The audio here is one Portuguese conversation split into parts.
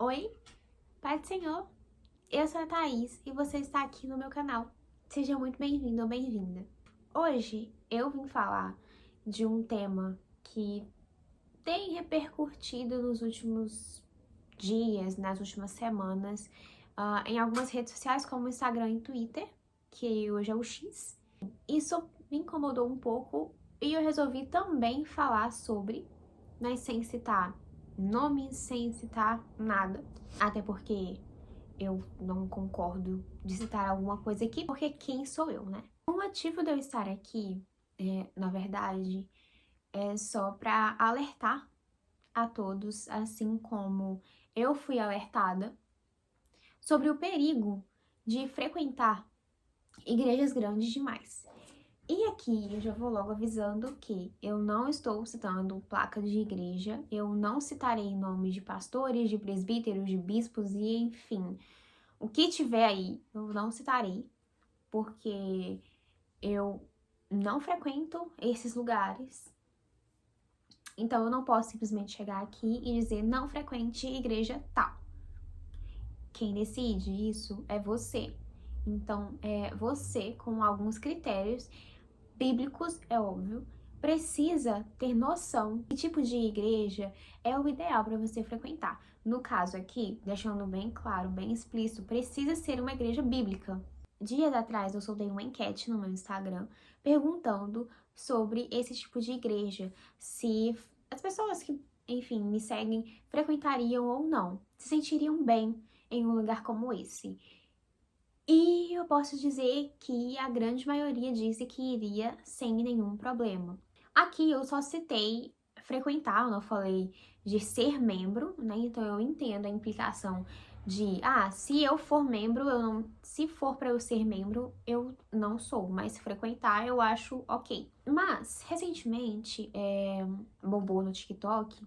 Oi, Pai do Senhor, eu sou a Thaís e você está aqui no meu canal. Seja muito bem-vindo ou bem-vinda. Hoje eu vim falar de um tema que tem repercutido nos últimos dias, nas últimas semanas, em algumas redes sociais como Instagram e Twitter, que hoje é o X. Isso me incomodou um pouco e eu resolvi também falar sobre, mas sem citar nomes, sem citar nada. Até porque eu não concordo de citar alguma coisa aqui, porque quem sou eu, né? O motivo de eu estar aqui, na verdade, é só para alertar a todos, assim como eu fui alertada, sobre o perigo de frequentar igrejas grandes demais. E aqui eu já vou logo avisando que eu não estou citando placa de igreja, eu não citarei nomes de pastores, de presbíteros, de bispos e enfim. O que tiver aí, eu não citarei, porque eu não frequento esses lugares. Então eu não posso simplesmente chegar aqui e dizer não frequente igreja tal. Quem decide isso é você. Então é você com alguns critérios bíblicos, é óbvio, precisa ter noção de que tipo de igreja é o ideal para você frequentar. No caso aqui, deixando bem claro, bem explícito, precisa ser uma igreja bíblica. Dias atrás eu soltei uma enquete no meu Instagram perguntando sobre esse tipo de igreja, se as pessoas que, enfim, me seguem frequentariam ou não, se sentiriam bem em um lugar como esse. E eu posso dizer que a grande maioria disse que iria sem nenhum problema. Aqui eu só citei frequentar, eu não falei de ser membro, né? Então eu entendo a implicação de, se eu for membro, eu não, se for para eu ser membro, eu não sou, mas se frequentar eu acho ok. Mas recentemente, bombou no TikTok,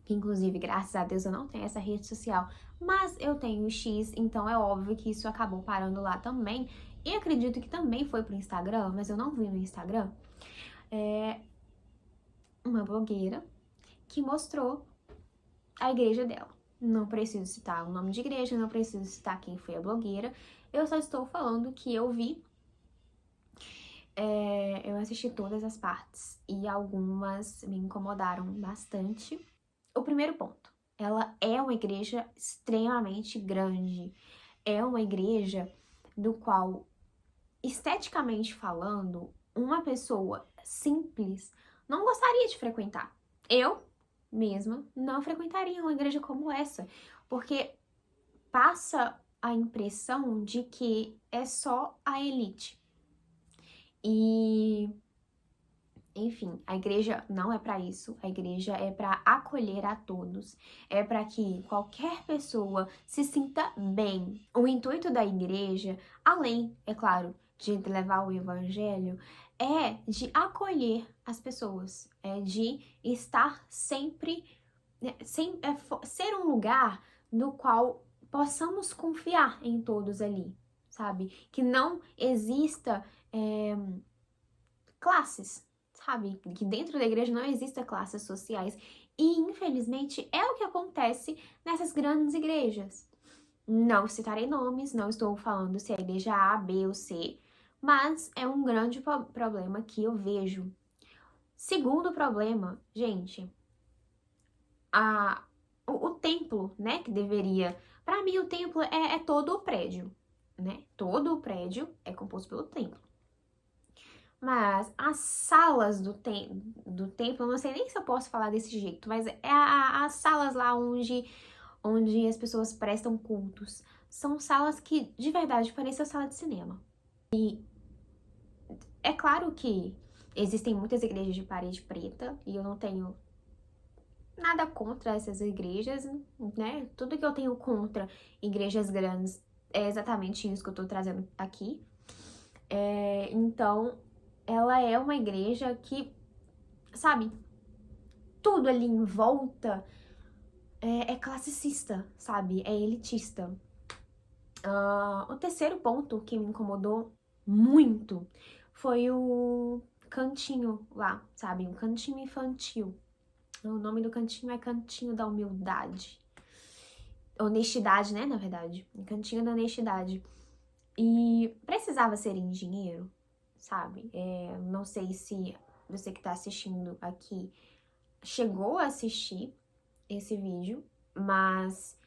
que inclusive, graças a Deus, eu não tenho essa rede social, mas eu tenho o X, então é óbvio que isso acabou parando lá também. E acredito que também foi pro Instagram, mas eu não vi no Instagram. Uma blogueira que mostrou a igreja dela. Não preciso citar o nome de igreja, não preciso citar quem foi a blogueira. Eu só estou falando que eu vi. Eu assisti todas as partes e algumas me incomodaram bastante. O primeiro ponto, ela é uma igreja extremamente grande. É uma igreja do qual, esteticamente falando, uma pessoa simples não gostaria de frequentar. Eu mesma não frequentaria uma igreja como essa, porque passa a impressão de que é só a elite. E enfim, a igreja não é para isso, a igreja é para acolher a todos, é para que qualquer pessoa se sinta bem. O intuito da igreja, além, é claro, de levar o evangelho, é de acolher as pessoas, é de estar sempre, ser um lugar no qual possamos confiar em todos ali, sabe? Que não exista classes, sabe? Que dentro da igreja não existem classes sociais. E, infelizmente, é o que acontece nessas grandes igrejas. Não citarei nomes, não estou falando se é a igreja A, B ou C, mas é um grande problema que eu vejo. Segundo problema, gente, o templo, né, que deveria... Para mim, o templo é todo o prédio, né? Todo o prédio é composto pelo templo. Mas as salas do templo, eu não sei nem se eu posso falar desse jeito, mas as salas lá onde as pessoas prestam cultos. São salas que, de verdade, parecem sala de cinema. E é claro que existem muitas igrejas de parede preta, e eu não tenho nada contra essas igrejas, né? Tudo que eu tenho contra igrejas grandes é exatamente isso que eu tô trazendo aqui. Então, ela é uma igreja que, sabe, tudo ali em volta é classicista, sabe? É elitista. O terceiro ponto que me incomodou muito foi o cantinho lá, sabe? Um cantinho infantil. O nome do cantinho é Cantinho da Humildade. honestidade, né, na verdade, um cantinho da honestidade. E precisava ser em dinheiro, sabe? Não sei se você que tá assistindo aqui chegou a assistir esse vídeo, mas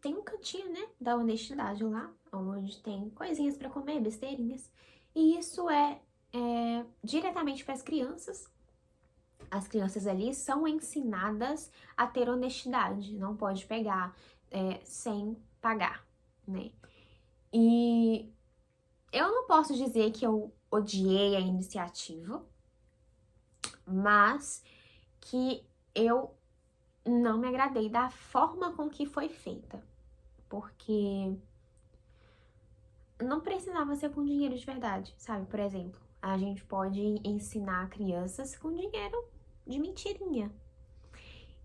tem um cantinho, né, da honestidade lá, onde tem coisinhas pra comer, besteirinhas. E isso é diretamente para as crianças. As crianças ali são ensinadas a ter honestidade, não pode pegar sem pagar, né? E eu não posso dizer que eu odiei a iniciativa, mas que eu não me agradei da forma com que foi feita, porque não precisava ser com dinheiro de verdade, sabe? Por exemplo, a gente pode ensinar crianças com dinheiro de mentirinha.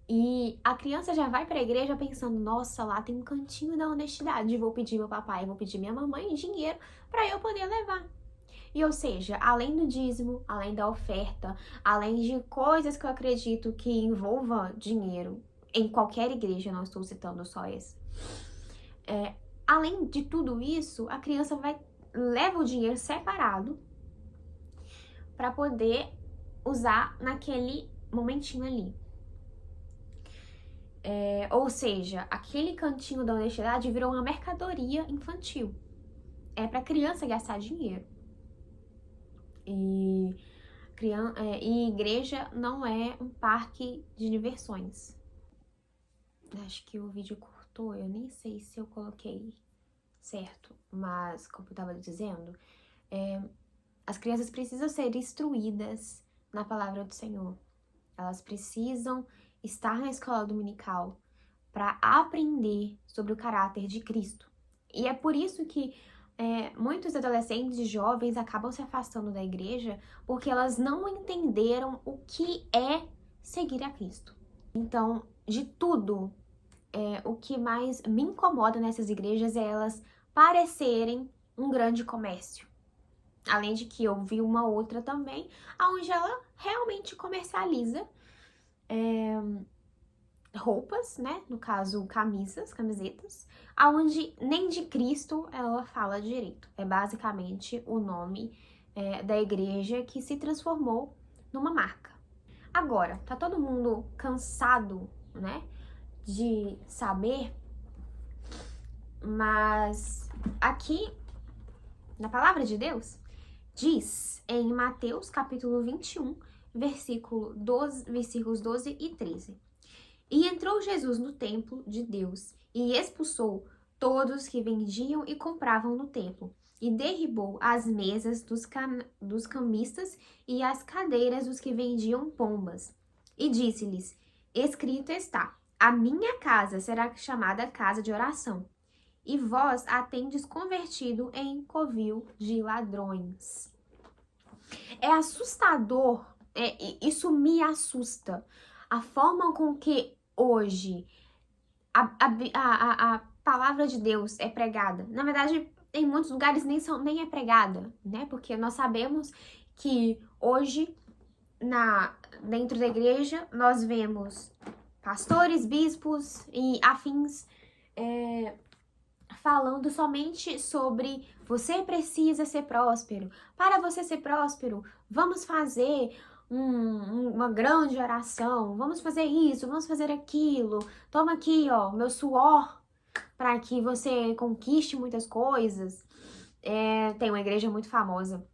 E a criança já vai pra igreja pensando, nossa, lá tem um cantinho da honestidade, vou pedir meu papai, vou pedir minha mamãe dinheiro pra eu poder levar. E ou seja, além do dízimo, além da oferta, além de coisas que eu acredito que envolva dinheiro, em qualquer igreja, não estou citando só essa. Além de tudo isso, a criança leva o dinheiro separado para poder usar naquele momentinho ali. Ou seja, aquele cantinho da honestidade virou uma mercadoria infantil. É para criança gastar dinheiro. E igreja não é um parque de diversões. Acho que o vídeo cortou, eu nem sei se eu coloquei certo, mas como eu estava dizendo, as crianças precisam ser instruídas na palavra do Senhor. Elas precisam estar na escola dominical para aprender sobre o caráter de Cristo. E é por isso que muitos adolescentes e jovens acabam se afastando da igreja porque elas não entenderam o que é seguir a Cristo. Então, de tudo, o que mais me incomoda nessas igrejas é elas parecerem um grande comércio. Além de que eu vi uma outra também, onde ela realmente comercializa roupas, né? No caso, camisetas, aonde nem de Cristo ela fala direito. É basicamente o nome da igreja que se transformou numa marca. Agora, tá todo mundo cansado, né? De saber, mas aqui na palavra de Deus diz em Mateus capítulo 21, versículos 12 e 13. E entrou Jesus no templo de Deus e expulsou todos que vendiam e compravam no templo, e derribou as mesas dos cambistas e as cadeiras dos que vendiam pombas. E disse-lhes: Escrito está, a minha casa será chamada casa de oração, e vós a tendes convertido em covil de ladrões. É assustador, isso me assusta, a forma com que hoje a palavra de Deus é pregada. Na verdade, em muitos lugares nem é pregada, né? Porque nós sabemos que hoje, dentro da igreja, nós vemos pastores, bispos e afins falando somente sobre você precisa ser próspero. Para você ser próspero, vamos fazer uma grande oração, vamos fazer isso, vamos fazer aquilo. Toma aqui, ó, meu suor para que você conquiste muitas coisas. Tem uma igreja muito famosa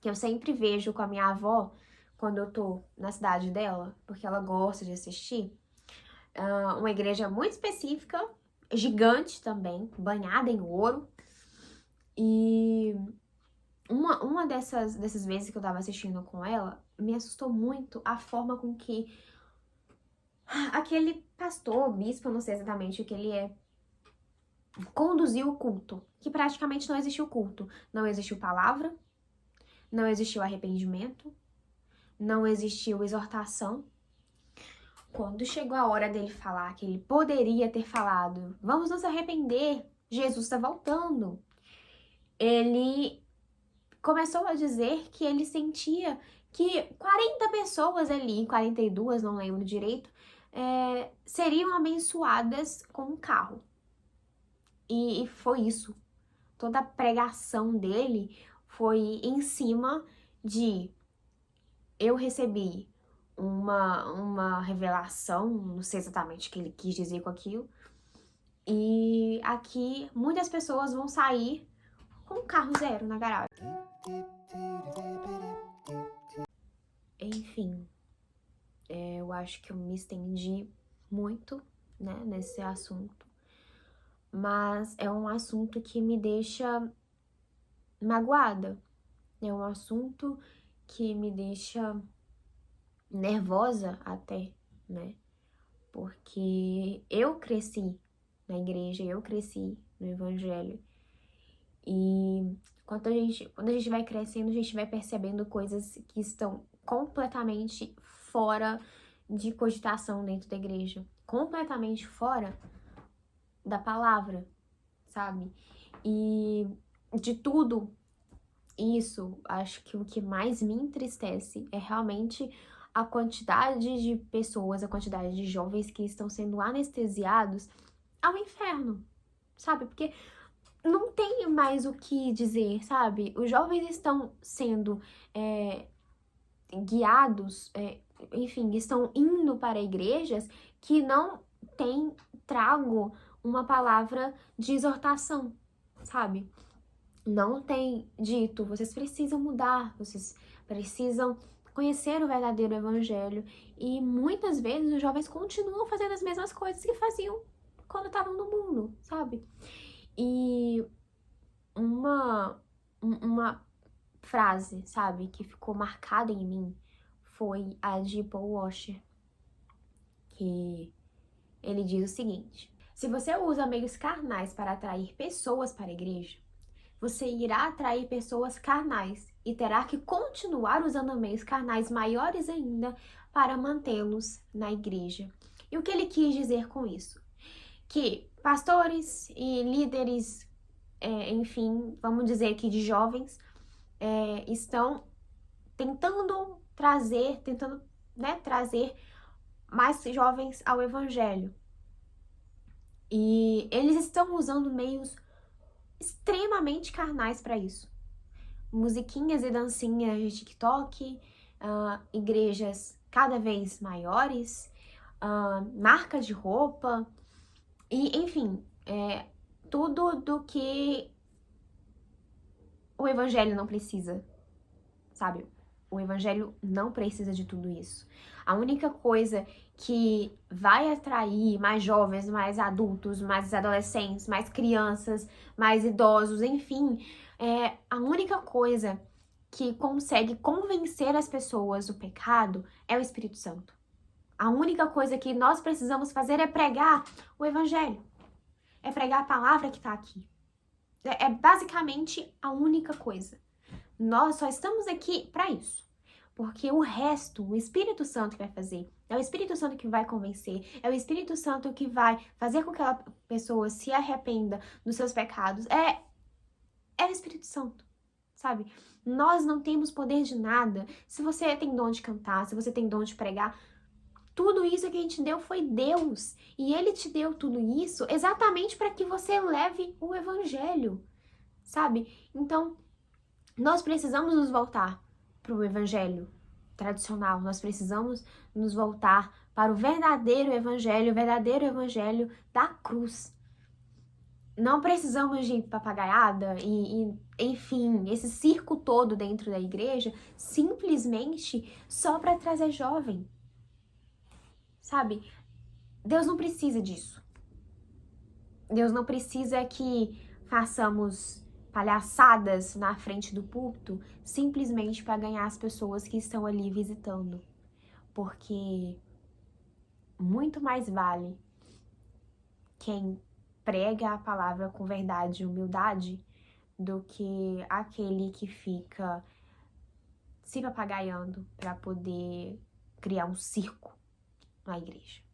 que eu sempre vejo com a minha avó quando eu tô na cidade dela, porque ela gosta de assistir. Uma igreja muito específica, gigante também, banhada em ouro. E uma dessas vezes que eu tava assistindo com ela, me assustou muito a forma com que aquele pastor, bispo, eu não sei exatamente o que ele é, conduziu o culto. Que praticamente não existiu culto. Não existiu palavra, não existiu arrependimento, não existiu exortação. Quando chegou a hora dele falar, que ele poderia ter falado, vamos nos arrepender, Jesus está voltando, ele começou a dizer que ele sentia que 40 pessoas ali, 42, não lembro direito, seriam abençoadas com um carro. E foi isso. Toda a pregação dele foi em cima de eu recebi uma revelação, não sei exatamente o que ele quis dizer com aquilo, e aqui muitas pessoas vão sair com um carro zero na garagem. Enfim, eu acho que eu me estendi muito, né, nesse assunto, mas é um assunto que me deixa magoada, é um assunto que me deixa nervosa até, né, porque eu cresci na igreja, eu cresci no evangelho, e quando a gente vai crescendo, a gente vai percebendo coisas que estão completamente fora de cogitação dentro da igreja, completamente fora da palavra, sabe? E de tudo isso, acho que o que mais me entristece é realmente a quantidade de pessoas, a quantidade de jovens que estão sendo anestesiados ao inferno, sabe? Porque não tem mais o que dizer, sabe? Os jovens estão sendo guiados, enfim, estão indo para igrejas que não têm trago uma palavra de exortação, sabe? Não tem dito, vocês precisam mudar, vocês precisam conhecer o verdadeiro evangelho. E muitas vezes os jovens continuam fazendo as mesmas coisas que faziam quando estavam no mundo, sabe? E uma frase, sabe, que ficou marcada em mim foi a de Paul Washer, que ele diz o seguinte: se você usa meios carnais para atrair pessoas para a igreja, você irá atrair pessoas carnais e terá que continuar usando meios carnais maiores ainda para mantê-los na igreja. E o que ele quis dizer com isso? Que pastores e líderes, enfim, vamos dizer aqui de jovens, estão tentando trazer mais jovens ao evangelho. E eles estão usando meios extremamente carnais para isso. Musiquinhas e dancinhas de TikTok, igrejas cada vez maiores, marcas de roupa, e enfim, tudo do que o evangelho não precisa, sabe? O evangelho não precisa de tudo isso. A única coisa que vai atrair mais jovens, mais adultos, mais adolescentes, mais crianças, mais idosos, enfim, a única coisa que consegue convencer as pessoas do pecado é o Espírito Santo. A única coisa que nós precisamos fazer é pregar o evangelho. É pregar a palavra que está aqui. É basicamente a única coisa. Nós só estamos aqui para isso. Porque o resto, o Espírito Santo que vai fazer. É o Espírito Santo que vai convencer. É o Espírito Santo que vai fazer com que aquela pessoa se arrependa dos seus pecados. É o Espírito Santo, sabe? Nós não temos poder de nada. Se você tem dom de cantar, se você tem dom de pregar, tudo isso que a gente deu foi Deus. E Ele te deu tudo isso exatamente para que você leve o Evangelho, sabe? Então, nós precisamos nos voltar para o evangelho tradicional, nós precisamos nos voltar para o verdadeiro evangelho da cruz. Não precisamos de papagaiada enfim, esse circo todo dentro da igreja, simplesmente só para trazer jovem, sabe? Deus não precisa disso. Deus não precisa que façamos palhaçadas na frente do púlpito simplesmente para ganhar as pessoas que estão ali visitando. Porque muito mais vale quem prega a palavra com verdade e humildade do que aquele que fica se papagaiando para poder criar um circo na igreja.